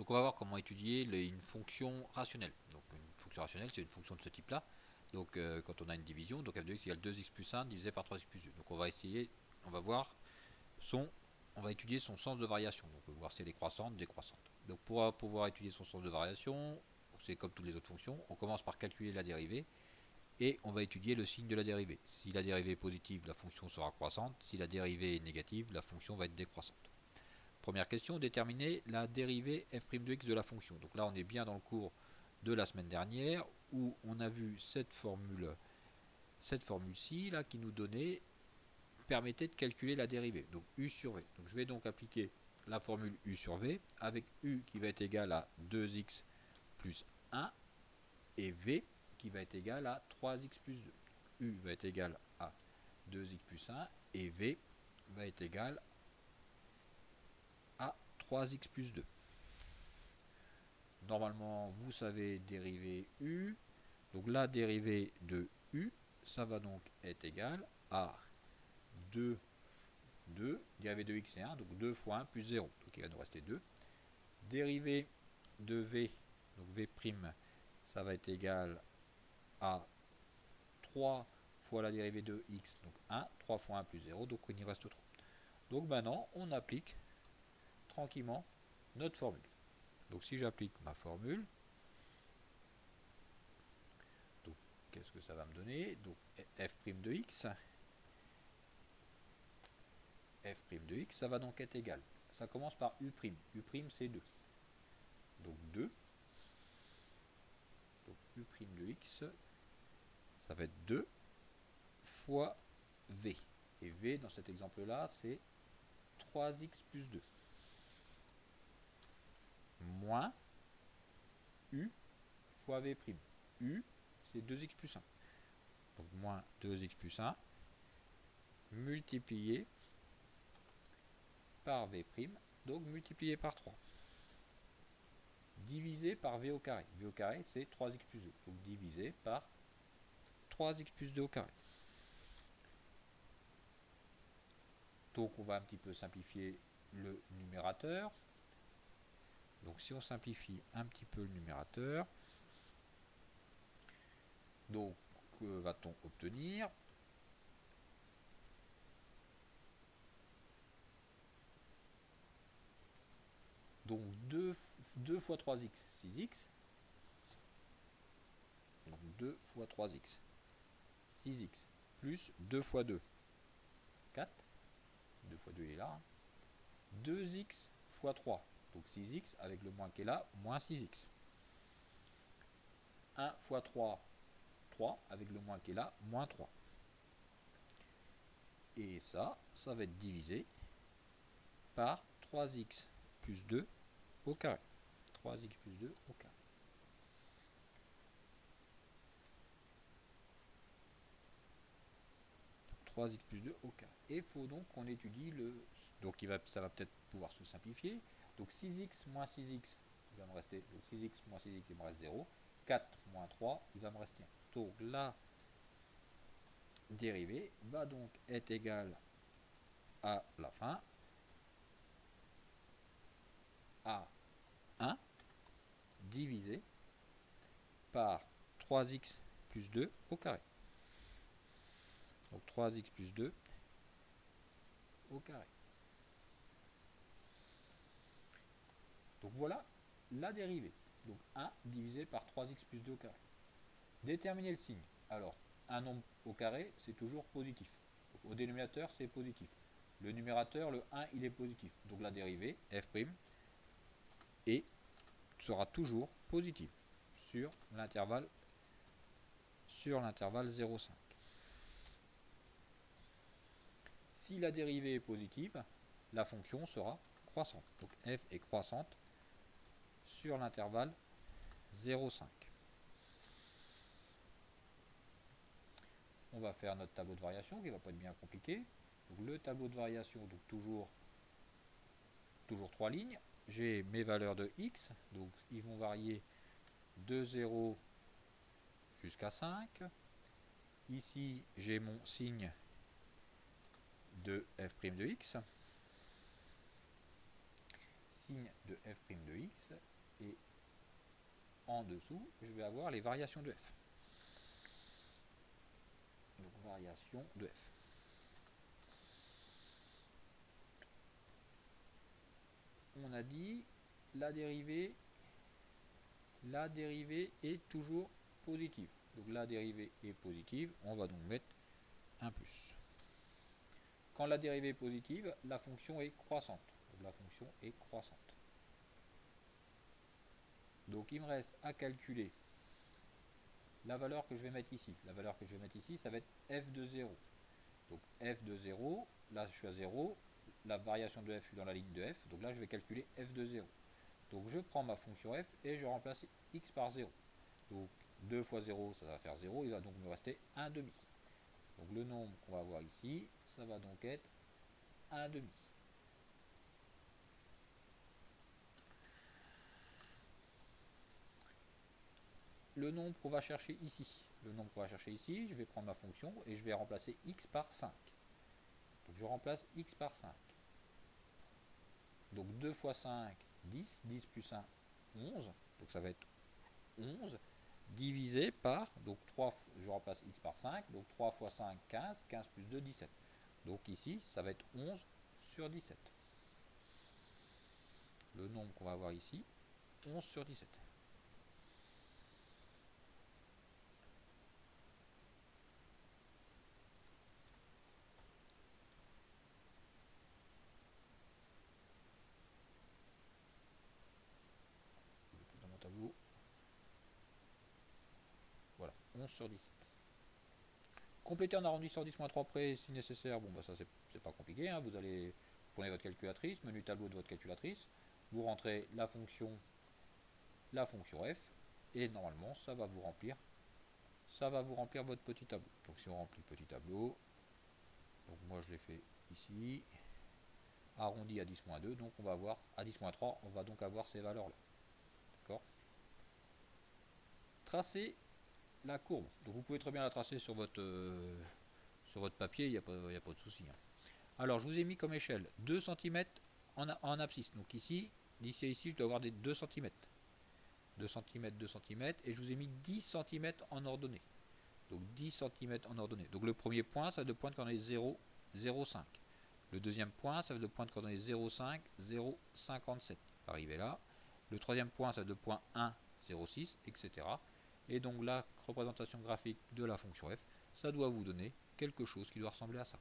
Donc on va voir comment étudier une fonction rationnelle. Donc une fonction rationnelle, c'est une fonction de ce type-là. Donc quand on a une division, donc f de x égale 2x plus 1 divisé par 3x plus 2. Donc on va essayer, on va voir on va étudier son sens de variation. Donc on va voir si elle est croissante, décroissante. Donc pour pouvoir étudier son sens de variation, c'est comme toutes les autres fonctions, on commence par calculer la dérivée et on va étudier le signe de la dérivée. Si la dérivée est positive, la fonction sera croissante. Si la dérivée est négative, la fonction va être décroissante. Première question, déterminer la dérivée f' de x de la fonction. Donc là, on est bien dans le cours de la semaine dernière où on a vu cette formule-ci là qui nous permettait de calculer la dérivée, donc u sur v. Donc je vais donc appliquer la formule u sur v avec u qui va être égal à 2x plus 1 et v qui va être égal à 3x plus 2. U va être égal à 2x plus 1 et v va être égal à 3x plus 2. Normalement, vous savez dériver u. Donc la dérivée de u, ça va donc être égal à 2, dérivée de x c'est 1, donc 2 fois 1 plus 0. Donc il va nous rester 2. Dérivée de v, donc v', ça va être égal à 3 fois la dérivée de x, donc 1, 3 fois 1 plus 0, donc il nous reste 3. Donc maintenant, on applique tranquillement notre formule. Donc si j'applique ma formule, donc qu'est-ce que ça va me donner? Donc f' de x, ça va donc être égal. Ça commence par u'. U' c'est 2. Donc 2. Donc u' de x, ça va être 2 fois v. Et v dans cet exemple-là, c'est 3x plus 2. Moins u fois v'. U, c'est 2x plus 1. Donc moins 2x plus 1 multiplié par v', donc multiplié par 3. Divisé par v au carré. V au carré, c'est 3x plus 2. Donc divisé par 3x plus 2 au carré. Donc on va un petit peu simplifier le numérateur. Donc si on simplifie un petit peu le numérateur, donc que va-t-on obtenir? Donc 2 fois 3x, 6x. Donc 2 fois 3x, 6x, plus 2 fois 2, 4. 2 fois 2 il est là. 2x fois 3, donc 6x avec le moins qui est là, moins 6x. 1 fois 3, 3 avec le moins qui est là, moins 3. Et ça va être divisé par 3x plus 2 au carré. 3x plus 2 au carré. Plus 2 au carré. Et il faut donc qu'on étudie le... Donc ça va peut-être pouvoir se simplifier. Donc 6x moins 6x, il va me rester... Donc 6x moins 6x, il me reste 0. 4 moins 3, il va me rester 1. Donc la dérivée va donc être égale à la fin à 1 divisé par 3x plus 2 au carré. Donc 3x plus 2 au carré. Donc voilà la dérivée. Donc 1 divisé par 3x plus 2 au carré. Déterminer le signe. Alors, un nombre au carré, c'est toujours positif. Donc, au dénominateur, c'est positif. Le numérateur, le 1, il est positif. Donc la dérivée, f', sera toujours positive sur l'intervalle 0,5. Si la dérivée est positive, la fonction sera croissante. Donc f est croissante sur l'intervalle 0,5. On va faire notre tableau de variation qui ne va pas être bien compliqué. Donc le tableau de variation, donc toujours 3 lignes. J'ai mes valeurs de x, donc ils vont varier de 0 jusqu'à 5. Ici, j'ai mon signe de f' de x. signe de f' de x, et en dessous, je vais avoir les variations de f. Donc variation de f. On a dit la dérivée est toujours positive. Donc la dérivée est positive, on va donc mettre un plus. Quand la dérivée est positive, la fonction est croissante. Donc la fonction est croissante. Donc il me reste à calculer la valeur que je vais mettre ici. La valeur que je vais mettre ici, ça va être f de 0. Donc f de 0, là je suis à 0, la variation de f, je suis dans la ligne de f, donc là je vais calculer f de 0. Donc je prends ma fonction f et je remplace x par 0. Donc 2 fois 0, ça va faire 0, il va donc me rester 1 demi. Donc le nombre qu'on va avoir ici, ça va donc être 1 demi. Le nombre qu'on va chercher ici, je vais prendre ma fonction et je vais remplacer x par 5. Donc je remplace x par 5. Donc 2 fois 5, 10, 10 plus 1, 11. Donc ça va être 11 divisé par, donc 3, je remplace x par 5, donc 3 fois 5, 15, 15 plus 2, 17. Donc ici, ça va être 11 sur 17. Le nombre qu'on va avoir ici, 11 sur 17. Dans mon tableau. Voilà, 11 sur 17. Compléter en arrondissant 10-3 près si nécessaire. Bon, bah ça c'est pas compliqué. Hein. Vous prenez votre calculatrice, menu tableau de votre calculatrice, vous rentrez la fonction f, et normalement ça va vous remplir votre petit tableau. Donc si on remplit le petit tableau, donc moi je l'ai fait ici, arrondi à 10-2, donc on va avoir à 10-3, on va donc avoir ces valeurs là. D'accord. Tracer la courbe. Donc vous pouvez très bien la tracer sur votre papier, il n'y a pas de souci. Hein. Alors je vous ai mis comme échelle 2 cm en abscisse. Donc ici, d'ici à ici, je dois avoir des 2 cm. 2 cm, 2 cm, et je vous ai mis 10 cm en ordonnée. Donc 10 cm en ordonnée. Donc le premier point, ça va être le point de coordonnée 0, 0,5. Le deuxième point, ça va être le point de coordonnée 0,5, 0,57. Arrivé là. Le troisième point, ça va être le point 1, 0,6, etc. Et donc la représentation graphique de la fonction f, ça doit vous donner quelque chose qui doit ressembler à ça.